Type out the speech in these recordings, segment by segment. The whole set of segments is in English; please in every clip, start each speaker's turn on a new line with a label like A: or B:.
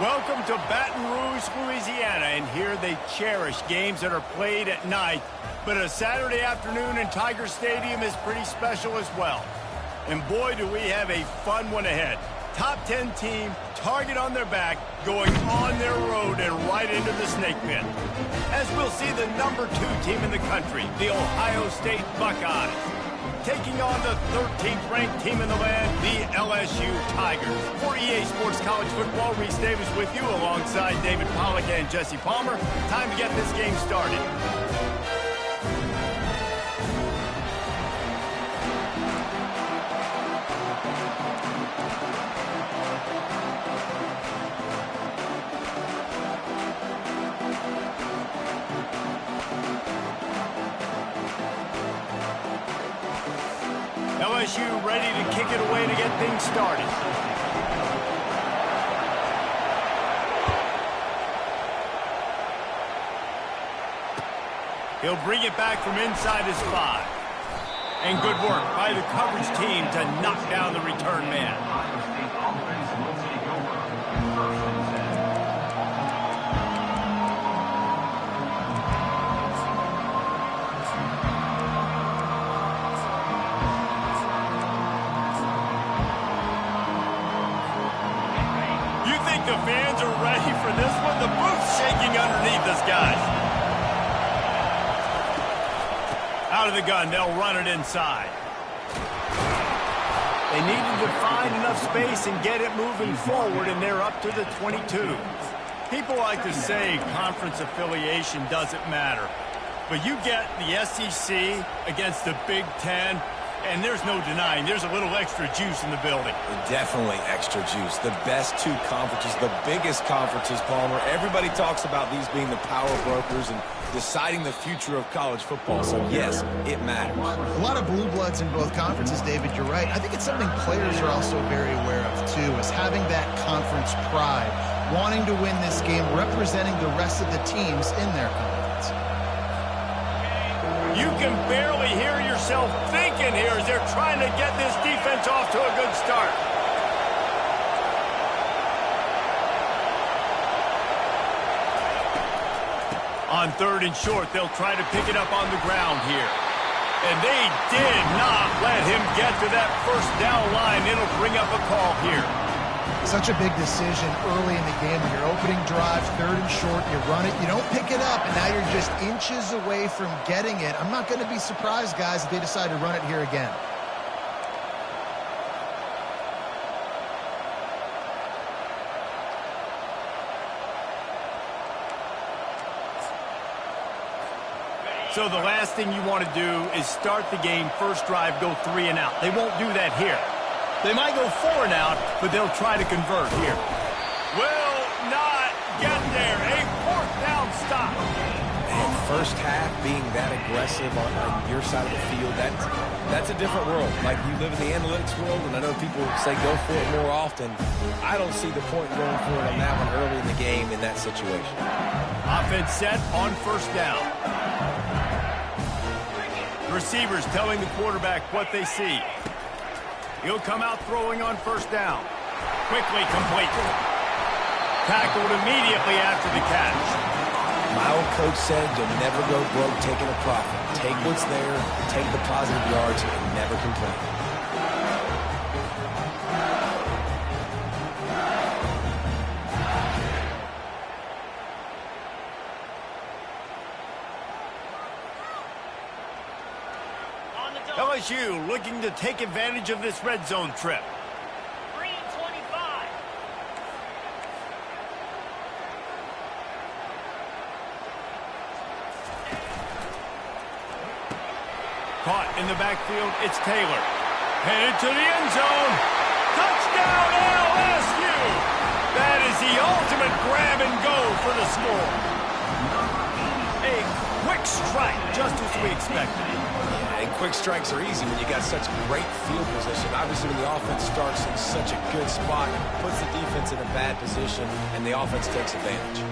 A: Welcome to Baton Rouge, Louisiana, and here they cherish games that are played at night. But a Saturday afternoon in Tiger Stadium is pretty special as well. And boy, do we have a fun one ahead. Top 10 team, target on their back, going on their road and right into the snake pit. As we'll see the number 2 team in the country, the Ohio State Buckeyes, taking on the 13th ranked team in the land, the LSU Tigers. For EA Sports College Football, Reese Davis with you alongside David Pollack and Jesse Palmer. Time to get this game started. LSU ready to kick it away to get things started. He'll bring it back from inside his 5. And good work by the coverage team to knock down the return man. The fans are ready for this one. The booth's shaking underneath us, guys. Out of the gun, they'll run it inside. They needed to find enough space and get it moving forward, and they're up to the 22. People like to say conference affiliation doesn't matter. But you get the SEC against the Big Ten, and there's no denying there's a little extra juice in the building.
B: Definitely extra juice. The best 2 conferences, the biggest conferences, Palmer. Everybody talks about these being the power brokers and deciding the future of college football. So, yes, it matters.
C: A lot of blue bloods in both conferences, David. You're right. I think it's something players are also very aware of, too, is having that conference pride, wanting to win this game, representing the rest of the teams in their conference.
A: You can barely hear yourself thinking here as they're trying to get this defense off to a good start. On 3rd and short, they'll try to pick it up on the ground here. And they did not let him get to that first down line. It'll bring up a call here.
C: Such a big decision early in the game. When you're opening drive, 3rd and short, you run it, you don't pick it up, and now you're just inches away from getting it. I'm not going to be surprised, guys, if they decide to run it here again.
A: So the last thing you want to do is start the game, first drive, go 3 and out. They won't do that here. They might go 4 and out, but they'll try to convert here. Will not get there. A 4th down stop.
B: Man, first half being that aggressive on your side of the field, that's a different world. Like, you live in the analytics world, and I know people say go for it more often. I don't see the point going for it on that one early in the game in that situation.
A: Offense set on 1st down. Receivers telling the quarterback what they see. He'll come out throwing on 1st down. Quickly complete. Tackled immediately after the catch.
B: My old coach said you'll never go broke taking a profit. Take what's there, take the positive yards, and never complain.
A: LSU looking to take advantage of this red zone trip.
D: Green 25.
A: Caught in the backfield, it's Taylor. Headed to the end zone. Touchdown LSU! That is the ultimate grab and go for the score. A quick strike, just as we expected.
B: And quick strikes are easy when you got such great field position. Obviously, when the offense starts in such a good spot, puts the defense in a bad position, and the offense takes advantage.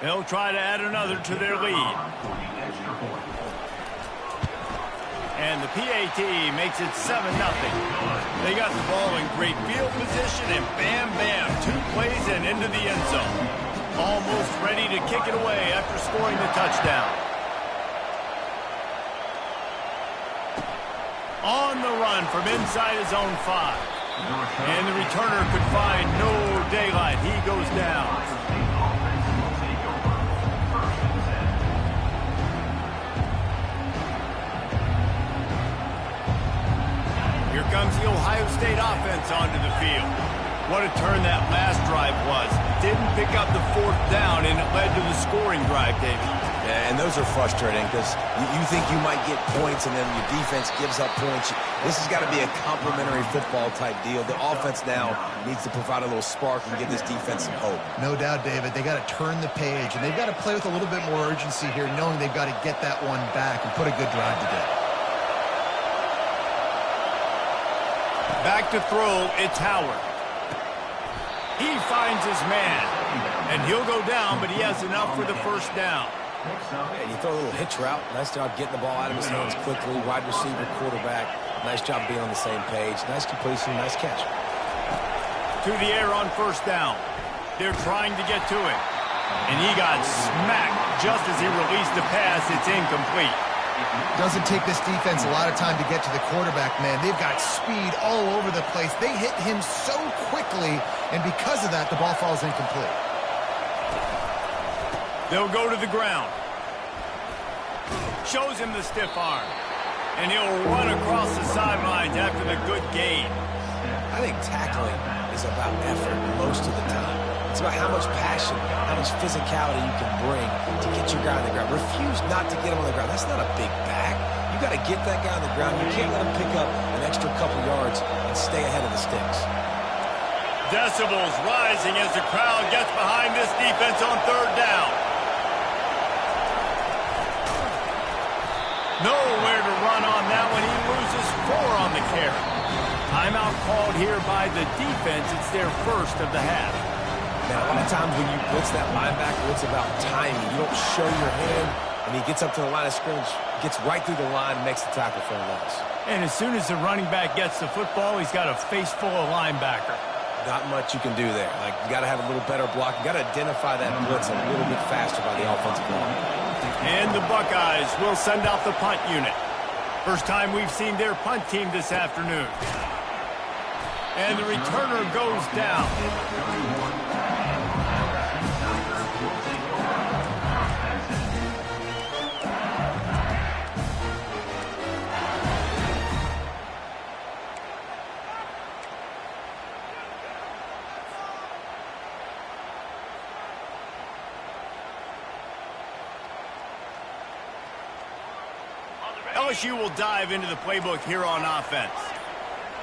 A: They'll try to add another to their lead. And the PAT makes it 7-0. They got the ball in great field position, and bam, bam, 2 plays and into the end zone. Almost ready to kick it away after scoring the touchdown. On the run from inside his own 5. And the returner could find no daylight. He goes down. Here comes the Ohio State offense onto the field. What a turn that last drive was. Didn't pick up the 4th down, and it led to the scoring drive, David.
B: Yeah, and those are frustrating because you think you might get points and then your defense gives up points. This has got to be a complimentary football type deal. The offense now needs to provide a little spark and give this defense some hope.
C: No doubt, David. They got to turn the page, and they've got to play with a little bit more urgency here, knowing they've got to get that one back and put a good drive together.
A: Back to throw, it's Howard. He finds his man, and he'll go down, but he has enough for the 1st down.
B: And you throw a little hitch route. Nice job getting the ball out of his hands quickly. Wide receiver, quarterback. Nice job being on the same page. Nice completion, nice catch.
A: To the air on 1st down. They're trying to get to him. And he got smacked just as he released the pass. It's incomplete.
C: Doesn't take this defense a lot of time to get to the quarterback, man. They've got speed all over the place. They hit him so quickly, and because of that, the ball falls incomplete.
A: They'll go to the ground. Shows him the stiff arm. And he'll run across the sidelines after the good gain.
B: I think tackling is about effort most of the time. It's about how much passion, how much physicality you can bring to get your guy on the ground. Refuse not to get him on the ground. That's not a big back. You got to get that guy on the ground. You can't let him pick up an extra couple yards and stay ahead of the sticks.
A: Decibels rising as the crowd gets behind this defense on 3rd down. Nowhere to run on that one. He loses 4 on the carry. Timeout called here by the defense. It's their 1st of the half.
B: Now, a lot of times when you blitz that linebacker, it's about timing. You don't show your hand, and he gets up to the line of scrimmage, gets right through the line, and makes the tackle for a loss.
A: And as soon as the running back gets the football, he's got a face full of linebacker.
B: Not much you can do there. Like, you got to have a little better block. You got to identify that blitz a little bit faster by the offensive line.
A: And the Buckeyes will send out the punt unit. First time we've seen their punt team this afternoon. And the returner goes down. LSU will dive into the playbook here on offense.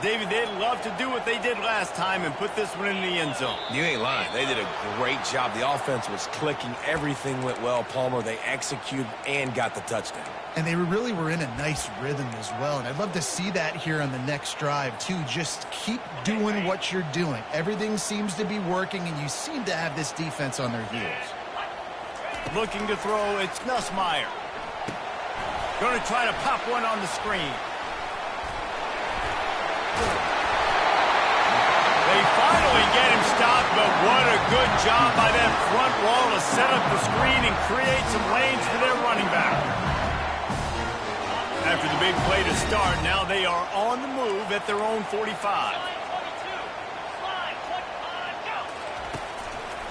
A: David, they'd love to do what they did last time and put this one in the end zone.
B: You ain't lying. They did a great job. The offense was clicking. Everything went well. Palmer, they executed and got the touchdown.
C: And they really were in a nice rhythm as well. And I'd love to see that here on the next drive, too. Just keep doing what you're doing. Everything seems to be working, and you seem to have this defense on their heels.
A: Looking to throw, it's Nussmeier. Going to try to pop one on the screen. They finally get him stopped, but what a good job by that front wall to set up the screen and create some lanes for their running back. After the big play to start, now they are on the move at their own 45.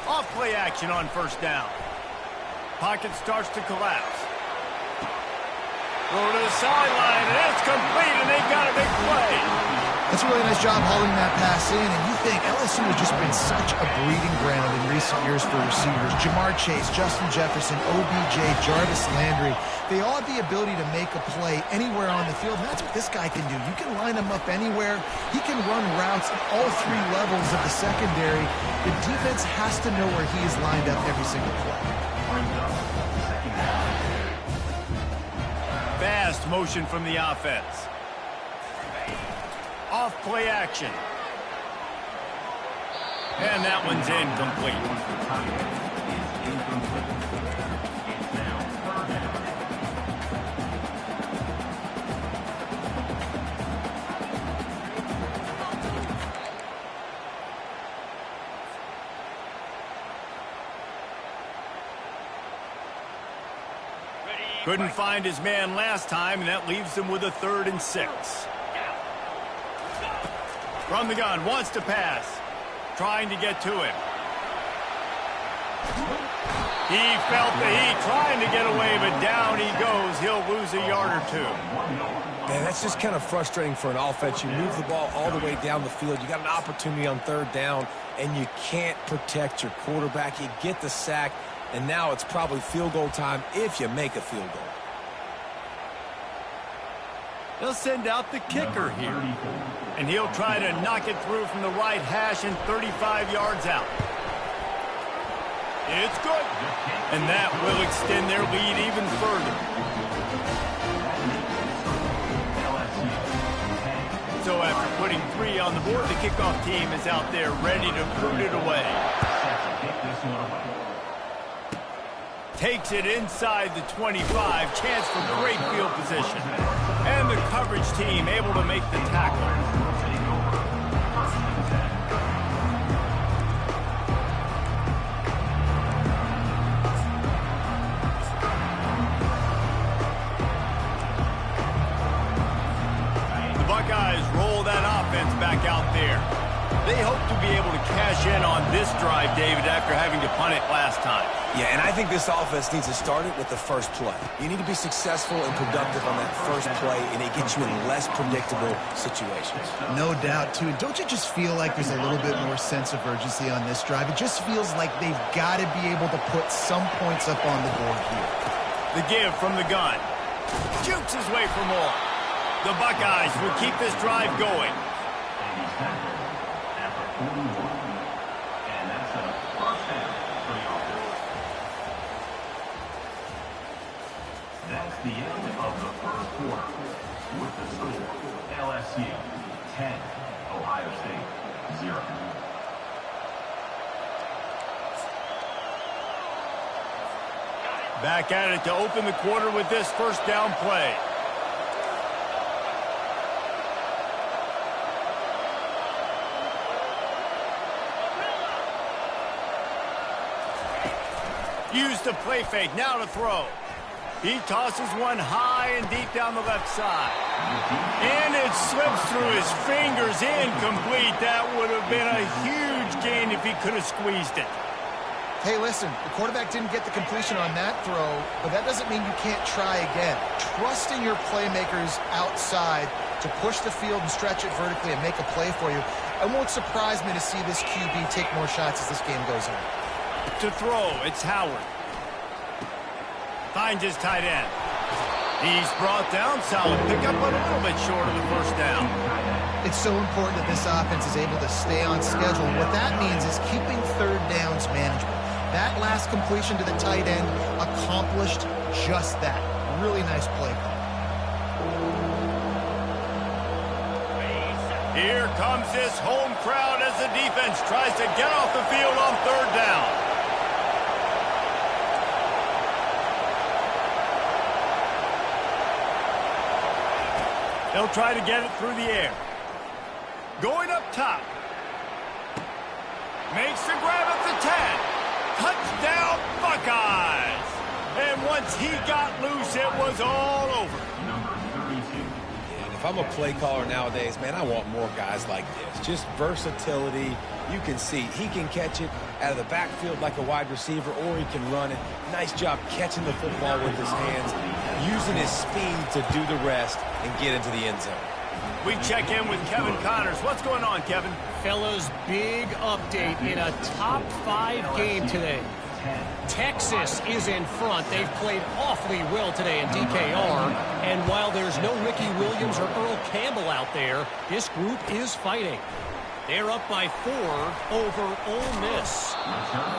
A: Off play action on 1st down. Pocket starts to collapse. Throw to the sideline, and it's complete, and they've got a big play.
C: That's a really nice job hauling that pass in, and you think LSU has just been such a breeding ground in recent years for receivers. Jamar Chase, Justin Jefferson, OBJ, Jarvis Landry, they all have the ability to make a play anywhere on the field, and that's what this guy can do. You can line him up anywhere. He can run routes at all 3 levels of the secondary. The defense has to know where he is lined up every single play.
A: Fast motion from the offense. Off play action. And that one's incomplete. Couldn't find his man last time, and that leaves him with a 3rd and 6. From the gun, wants to pass. Trying to get to him. He felt the heat, trying to get away, but down he goes. He'll lose a yard or 2.
B: Man, that's just kind of frustrating for an offense. You move the ball all the way down the field. You got an opportunity on 3rd down, and you can't protect your quarterback. You get the sack, and now it's probably field goal time if you make a field goal.
A: They'll send out the kicker here. And he'll try to knock it through from the right hash and 35 yards out. It's good. And that will extend their lead even further. So after putting 3 on the board, the kickoff team is out there ready to put it away. Takes it inside the 25. Chance for great field position. And the coverage team able to make the tackle. The Buckeyes roll that offense back out there. They hope to be able to cash in on this drive, David, after having to punt it last time.
B: Yeah, and I think this offense needs to start it with the first play. You need to be successful and productive on that first play, and it gets you in less predictable situations.
C: No doubt, too. Don't you just feel like there's a little bit more sense of urgency on this drive? It just feels like they've got to be able to put some points up on the board here.
A: The give from the gun. Jukes his way for more. The Buckeyes will keep this drive going.
E: That's the end of the first quarter. With the score, LSU 10, Ohio State 0.
A: Back at it to open the quarter with this first down play. Used to play fake, now to throw. He tosses one high and deep down the left side. And it slips through his fingers, incomplete. That would have been a huge gain if he could have squeezed it.
C: Hey, listen, the quarterback didn't get the completion on that throw, but that doesn't mean you can't try again. Trust in your playmakers outside to push the field and stretch it vertically and make a play for you. It won't surprise me to see this QB take more shots as this game goes on.
A: To throw, it's Howard. Finds his tight end. He's brought down. Solid pickup, but a little bit short of the first down.
C: It's so important that this offense is able to stay on schedule. What that means is keeping 3rd downs manageable. That last completion to the tight end accomplished just that. Really nice play call.
A: Here comes this home crowd as the defense tries to get off the field on 3rd down. They'll try to get it through the air. Going up top. Makes the grab at the 10. Touchdown, Buckeyes! And once he got loose, it was all over.
B: And if I'm a play caller nowadays, man, I want more guys like this. Just versatility. You can see he can catch it out of the backfield like a wide receiver, or he can run it. Nice job catching the football with his hands, using his speed to do the rest and get into the end zone.
A: We check in with Kevin Connors. What's going on, Kevin?
F: Fellas, big update in a top 5 game today. Texas is in front. They've played awfully well today in DKR. And while there's no Ricky Williams or Earl Campbell out there, this group is fighting. They're up by 4 over Ole Miss.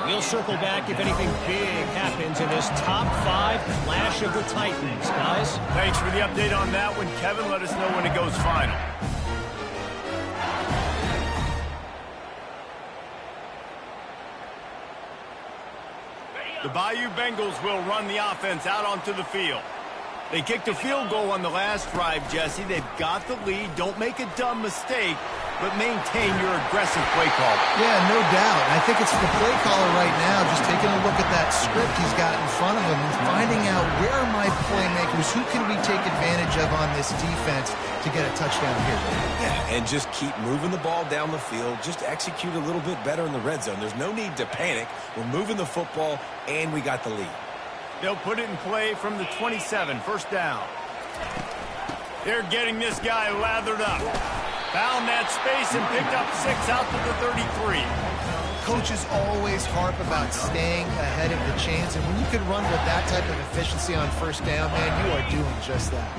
F: We'll circle back if anything big happens in this top 5 clash of the Titans, guys.
A: Thanks for the update on that one, Kevin. Let us know when it goes final. The Bayou Bengals will run the offense out onto the field. They kicked a field goal on the last drive, Jesse. They've got the lead. Don't make a dumb mistake. but maintain your aggressive play call.
C: Yeah, no doubt. I think it's the play caller right now just taking a look at that script he's got in front of him and finding out where are my playmakers, who can we take advantage of on this defense to get a touchdown here.
B: Yeah, and just keep moving the ball down the field. Just execute a little bit better in the red zone. There's no need to panic. We're moving the football, and we got the lead.
A: They'll put it in play from the 27, first down. They're getting this guy lathered up. Found that space and picked up 6 out to the 33.
C: Coaches always harp about staying ahead of the chains, and when you can run with that type of efficiency on first down, man, you are doing just that.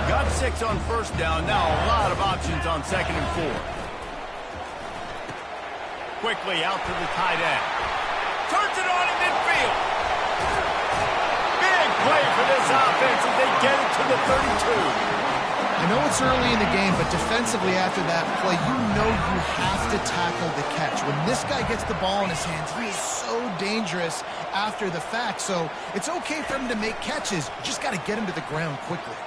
A: Got 6 on first down. Now a lot of options on 2nd and 4. Quickly out to the tight end. Turns it on in midfield. Big play for this offense as they get it to the 32.
C: I know it's early in the game, but defensively after that play, you know you have to tackle the catch. When this guy gets the ball in his hands, he is so dangerous after the fact. So it's okay for him to make catches. You just got to get him to the ground quickly.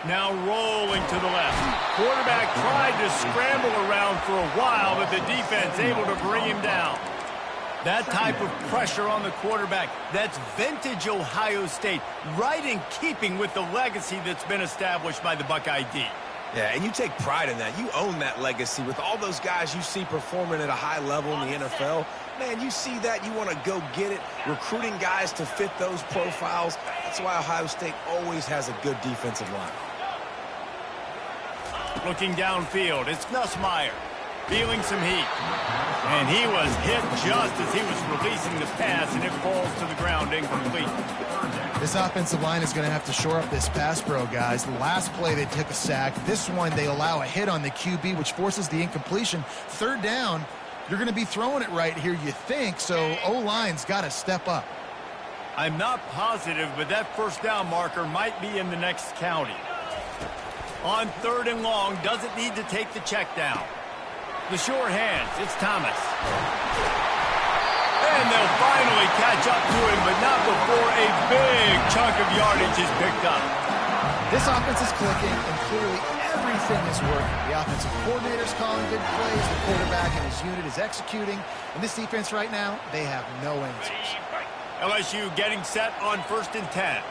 A: Now rolling to the left. Quarterback tried to scramble around for a while, but the defense able to bring him down. That type of pressure on the quarterback, that's vintage Ohio State, right in keeping with the legacy that's been established by the Buckeye D.
B: Yeah, and you take pride in that. You own that legacy with all those guys you see performing at a high level in the NFL. Man, you see that, you want to go get it, recruiting guys to fit those profiles. That's why Ohio State always has a good defensive line.
A: Looking downfield, it's Nussmeier. Feeling some heat. And he was hit just as he was releasing the pass, and it falls to the ground incomplete.
C: This offensive line is going to have to shore up this pass pro, guys. The last play, they took a sack. This one, they allow a hit on the QB, which forces the incompletion. Third down, you're going to be throwing it right here, you think, so O-line's got to step up.
A: I'm not positive, but that first down marker might be in the next county. On 3rd and long, doesn't need to take the check down. The sure hands, it's Thomas. And they'll finally catch up to him, but not before a big chunk of yardage is picked up.
C: This offense is clicking, and clearly everything is working. The offensive coordinator's calling good plays, the quarterback and his unit is executing, and this defense right now, they have no answers.
A: LSU getting set on 1st and 10.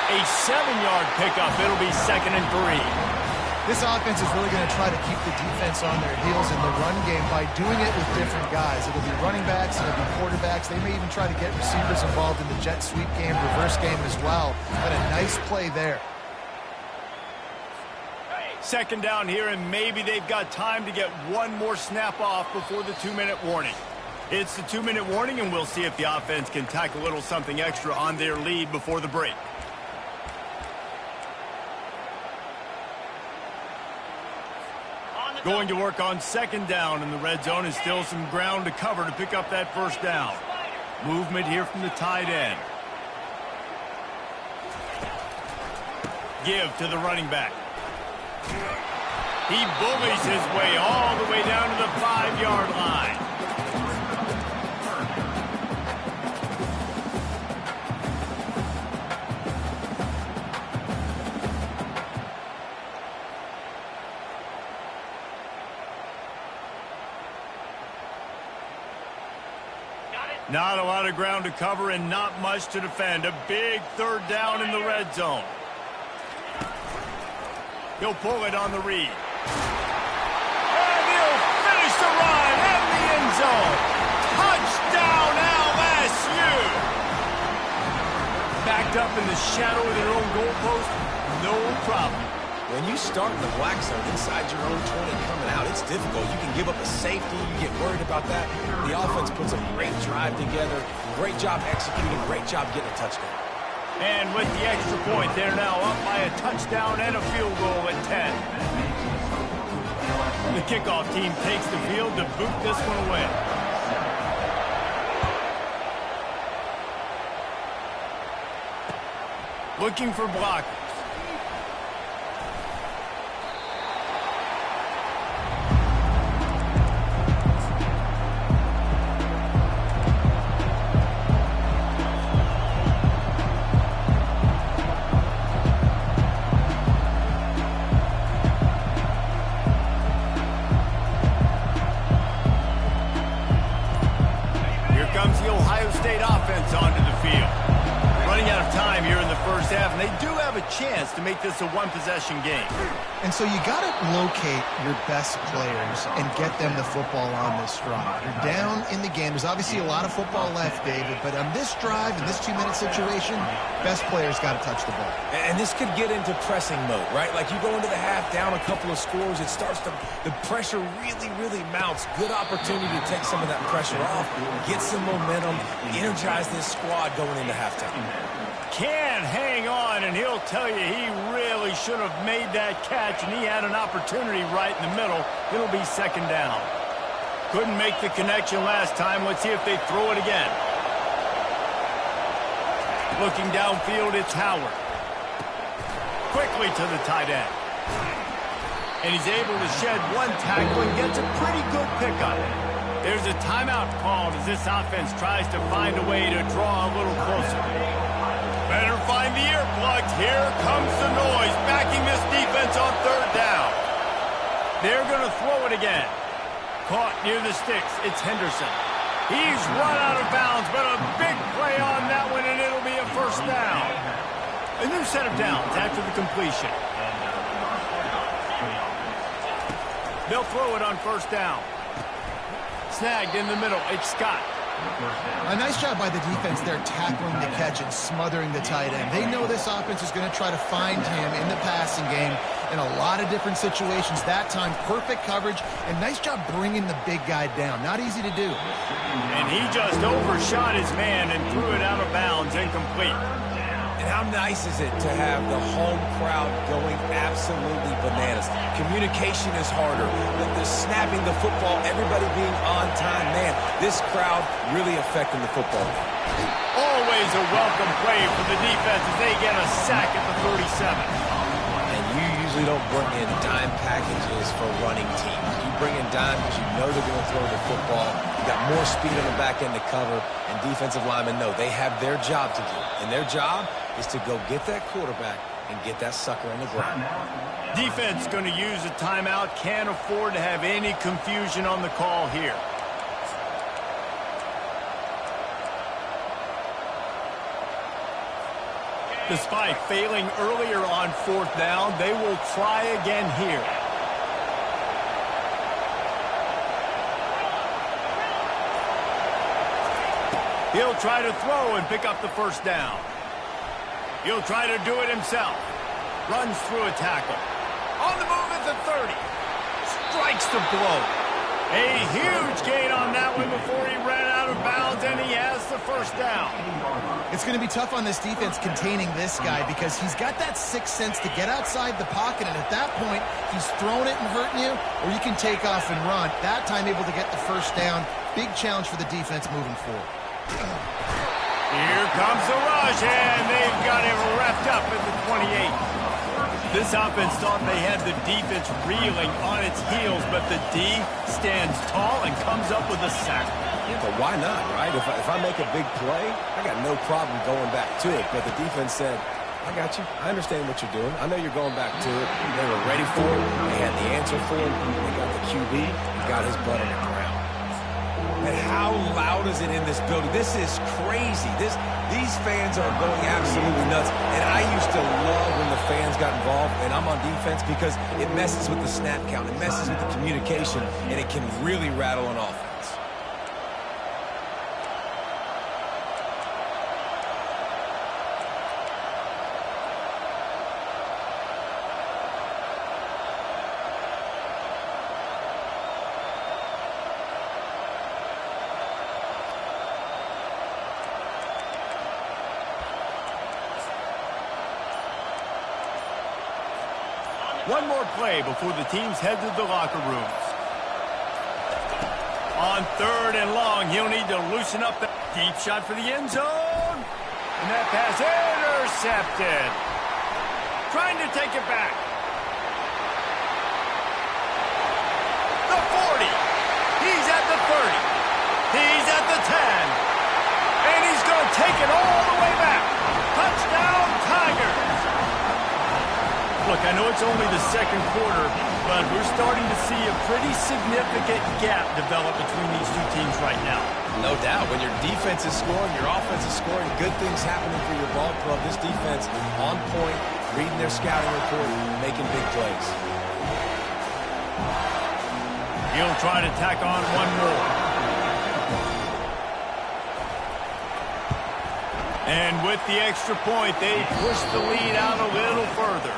A: A 7-yard pickup. It'll be 2nd and 3.
C: This offense is really going to try to keep the defense on their heels in the run game by doing it with different guys. It'll be running backs, it'll be quarterbacks. They may even try to get receivers involved in the jet sweep game, reverse game as well. But a nice play there.
A: 2nd down here, and maybe they've got time to get one more snap off before the 2-minute warning. It's the 2-minute warning, and we'll see if the offense can tack a little something extra on their lead before the break. Going to work on 2nd down in the red zone, and still some ground to cover to pick up that first down. Movement here from the tight end. Give to the running back. He bullies his way all the way down to the 5-yard line. Not a lot of ground to cover and not much to defend. A big 3rd down in the red zone. He'll pull it on the read. And he'll finish the run in the end zone. Touchdown, LSU! Backed up in the shadow of their own goalpost, no problem.
B: When you start in the black zone inside your own 20 coming out, it's difficult. You can give up a safety. You get worried about that. The offense puts a great drive together. Great job executing. Great job getting a touchdown.
A: And with the extra point, they're now up by a touchdown and a field goal at 10. The kickoff team takes the field to boot this one away. Looking for blockers. chance to make this a one-possession game.
C: And so you got to locate your best players and get them the football on this drive. You're down in the game. There's obviously a lot of football left, David, but on this drive, in this 2-minute situation, best players got to touch the ball.
B: And this could get into pressing mode, right? Like you go into the half down a couple of scores, it starts to, the pressure really mounts. Good opportunity to take some of that pressure off, get some momentum, energize this squad going into halftime.
A: Can hang on, and he'll tell you he really should have made that catch, and he had an opportunity right in the middle. It'll be second down. Couldn't make the connection last time. Let's see if they throw it again. Looking downfield, it's Howard. Quickly to the tight end. And he's able to shed one tackle and gets a pretty good pickup. There's a timeout called as this offense tries to find a way to draw a little closer. Better find the earplugs. Here comes the noise, backing this defense on third down. They're going to throw it again. Caught near the sticks. It's Henderson. He's run out of bounds, but a big play on that one, and it'll be a first down. A new set of downs after the completion. They'll throw it on first down. Snagged in the middle. It's Scott.
C: A nice job by the defense there tackling the catch and smothering the tight end. They know this offense is going to try to find him in the passing game in a lot of different situations. That time, perfect coverage, and nice job bringing the big guy down. Not easy to do.
A: And he just overshot his man and threw it out of bounds, incomplete.
B: And how nice is it to have the home crowd going absolutely bananas? Communication is harder. The snapping the football, everybody being on time. Man, this crowd really affecting the football game.
A: Always a welcome play for the defense as they get a sack at the 37.
B: And you usually don't bring in dime packages for running teams. You bring in dime because you know they're going to throw the football. You got more speed on the back end to cover, and defensive linemen know they have their job to do. And their job is to go get that quarterback and get that sucker on the ground.
A: Defense going to use a timeout. Can't afford to have any confusion on the call here. Despite failing earlier on fourth down, they will try again here. He'll try to throw and pick up the first down. He'll try to do it himself. Runs through a tackle. On the move at the 30. Strikes the blow. A huge gain on that one before he ran out of bounds, and he has the first down.
C: It's going to be tough on this defense containing this guy because he's got that sixth sense to get outside the pocket, and at that point, he's throwing it and hurting you, or you can take off and run. That time able to get the first down. Big challenge for the defense moving forward.
A: Here comes the rush, and they've got him wrapped up at the 28. This offense thought they had the defense reeling on its heels, but the D stands tall and comes up with a sack.
B: Yeah, but why not, right? If I make a big play, I got no problem going back to it. But the defense said, I got you. I understand what you're doing. I know you're going back to it. They were ready for it. They had the answer for it. They got the QB. He got his butt on the ground. And how loud is it in this building? This is crazy. These fans are going absolutely nuts. And I used to love when the fans got involved, and I'm on defense because it messes with the snap count. It messes with the communication, and it can really rattle an offense.
A: One more play before the teams head to the locker rooms. On third and long, he'll need to loosen up the deep shot for the end zone. And that pass intercepted. Trying to take it back. The 40. He's at the 30. He's at the 10. And he's going to take it all the way back. Touchdown, Tigers. Look, I know it's only the second quarter, but Bud, we're starting to see a pretty significant gap develop between these two teams right now.
B: No doubt. When your defense is scoring, your offense is scoring, good things happening for your ball club. This defense on point, reading their scouting report, making big plays.
A: He'll try to tack on one more. And with the extra point, they push the lead out a little further.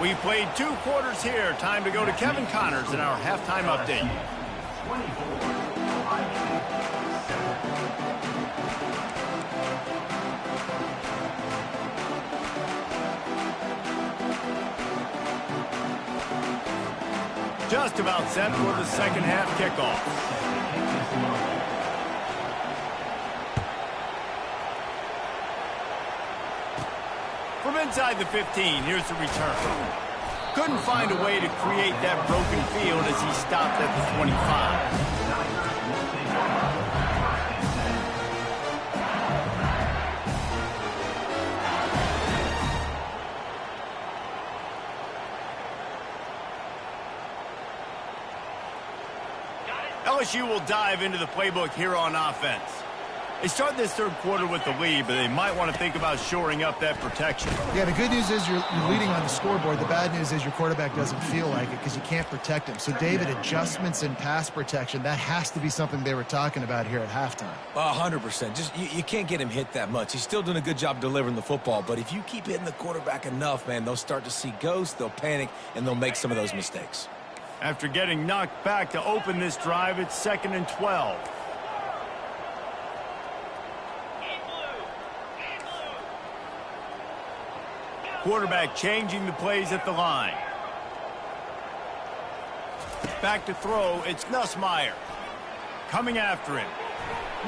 A: We played 2 quarters here. Time to go to Kevin Connors in our halftime update.
E: 24, Ohio State.
A: Just about set for the second half kickoff. From inside the 15, here's the return. Couldn't find a way to create that broken field as he stopped at the 25. LSU will dive into the playbook here on offense. They start this third quarter with the lead, but they might want to think about shoring up that protection.
C: Yeah, the good news is you're leading on the scoreboard. The bad news is your quarterback doesn't feel like it because you can't protect him. So, David, adjustments in pass protection, that has to be something they were talking about here at halftime.
B: 100%. Just you can't get him hit that much. He's still doing a good job delivering the football, but if you keep hitting the quarterback enough, man, they'll start to see ghosts, they'll panic, and they'll make some of those mistakes.
A: After getting knocked back to open this drive, it's 2nd and 12. Quarterback changing the plays at the line. Back to throw, it's Nussmeier. Coming after him.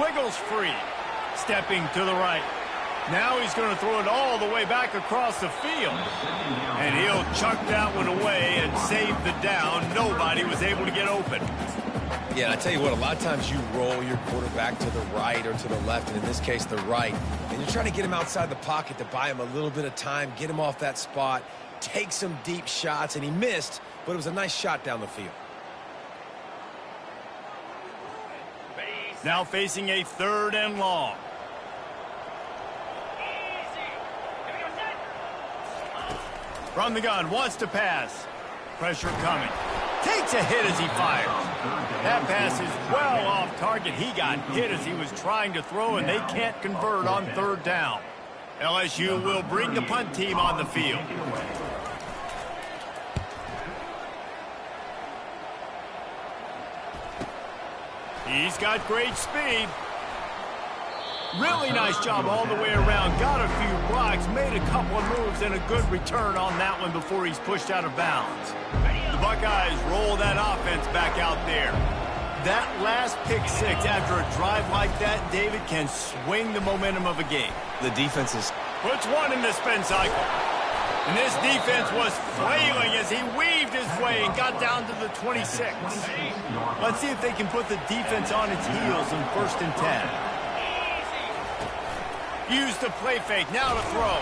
A: Wiggles free. Stepping to the right. Now he's going to throw it all the way back across the field. And he'll chuck that one away and save the down. Nobody was able to get open.
B: Yeah, I tell you what, a lot of times you roll your quarterback to the right or to the left, and in this case, the right. And you're trying to get him outside the pocket to buy him a little bit of time, get him off that spot, take some deep shots, and he missed, but it was a nice shot down the field.
A: Now facing a 3rd and long. From the gun, wants to pass. Pressure coming. Takes a hit as he fires. That pass is well off target. He got hit as he was trying to throw, and they can't convert on 3rd down. LSU will bring the punt team on the field. He's got great speed. Really nice job all the way around. Got a few blocks, made a couple of moves, and a good return on that one before he's pushed out of bounds. The Buckeyes roll that offense back out there. That last pick 6 after a drive like that, David, can swing the momentum of a game.
B: The defense is...
A: Puts one in the spin cycle. And this defense was flailing as he weaved his way and got down to the 26. Let's see if they can put the defense on its heels in 1st and 10. Use the play fake, now to throw.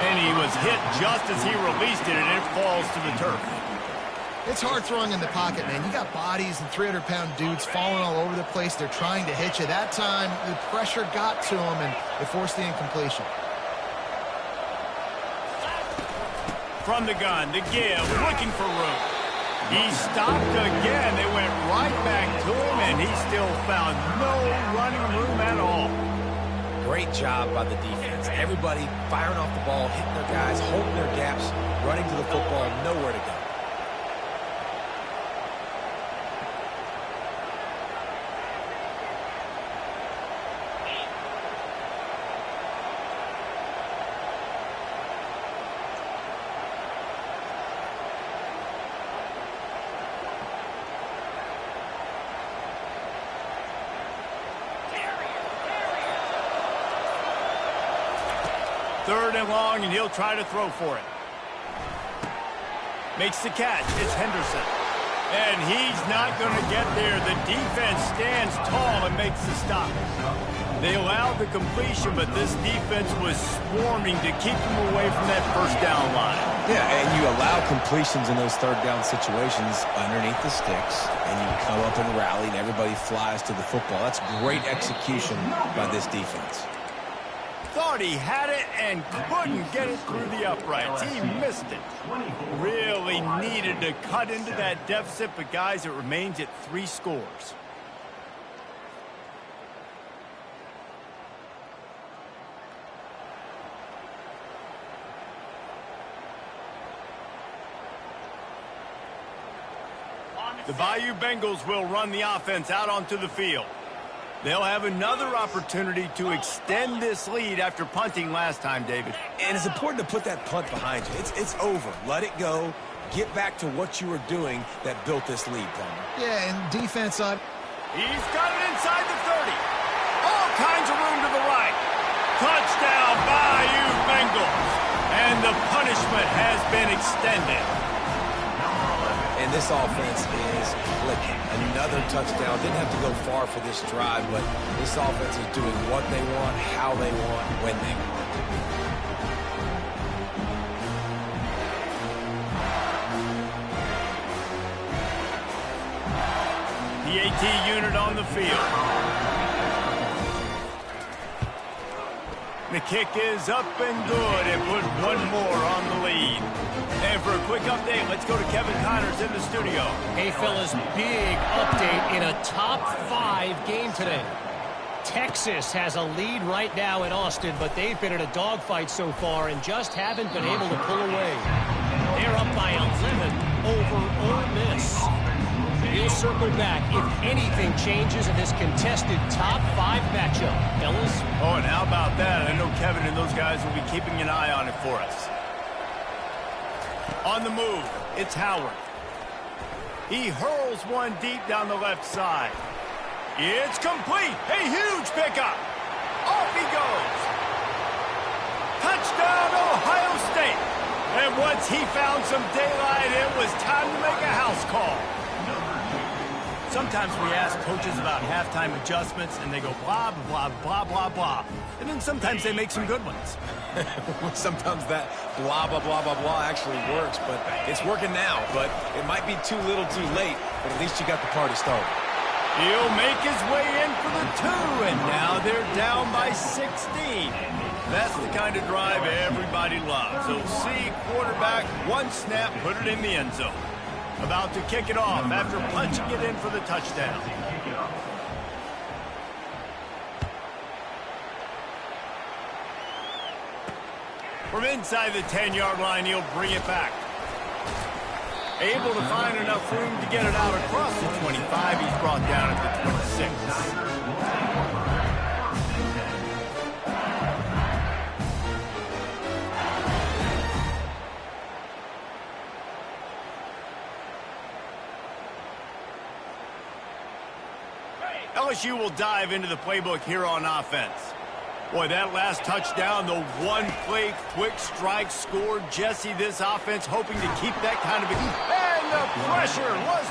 A: And he was hit just as he released it, and it falls to the turf.
C: It's hard throwing in the pocket, man. You got bodies and 300-pound dudes falling all over the place. They're trying to hit you. That time, the pressure got to him, and it forced the incompletion.
A: From the gun, the give, looking for room. He stopped again. They went right back to him, and he still found no running room at all.
B: Great job by the defense. Everybody firing off the ball, hitting their guys, holding their gaps, running to the football, nowhere to go.
A: Third and long, and he'll try to throw for it. Makes the catch. It's Henderson. And he's not going to get there. The defense stands tall and makes the stop. They allowed the completion, but this defense was swarming to keep them away from that first down line.
B: Yeah, and you allow completions in those third down situations underneath the sticks, and you come up and rally, and everybody flies to the football. That's great execution by this defense.
A: Thought he had it and couldn't get it through the uprights. He missed it. Really needed to cut into that deficit, but guys, it remains at 3 scores. The Bayou Bengals will run the offense out onto the field. They'll have another opportunity to extend this lead after punting last time, David.
B: And it's important to put that punt behind you. It's over. Let it go. Get back to what you were doing that built this lead, Palmer.
C: Yeah, and defense on.
A: He's got it inside the 30. All kinds of room to the right. Touchdown, Bayou Bengals. And the punishment has been extended.
B: And this offense is clicking. Another touchdown. Didn't have to go far for this drive, but this offense is doing what they want, how they want, when they want.
A: The AT unit on the field. The kick is up and good and put one more on the lead. And for a quick update, let's go to Kevin Connors in the studio.
F: Hey, fellas, big update in a top 5 game today. Texas has a lead right now in Austin, but they've been in a dogfight so far and just haven't been able to pull away. They're up by 11 over Ole Miss. We'll circle back if anything changes in this contested top 5 matchup. Fellas?
A: Oh, and how about that? I know Kevin and those guys will be keeping an eye on it for us. On the move, it's Howard. He hurls one deep down the left side. It's complete. A huge pickup. Off he goes. Touchdown, Ohio State. And once he found some daylight, it was time to make a house call. Sometimes we ask coaches about halftime adjustments, and they go blah, blah, blah, blah, blah. And then sometimes they make some good ones.
B: Sometimes that blah, blah, blah, blah, blah actually works, but it's working now. But it might be too little too late, but at least you got the party started.
A: He'll make his way in for the 2, and now they're down by 16. That's the kind of drive everybody loves. So see quarterback, one snap, put it in the end zone. About to kick it off after punching it in for the touchdown. From inside the 10-yard line, he'll bring it back. Able to find enough room to get it out across the 25. He's brought down at the 26. LSU will dive into the playbook here on offense. Boy, that last touchdown, the one-play quick strike scored. Jesse, this offense hoping to keep that kind of... And the pressure was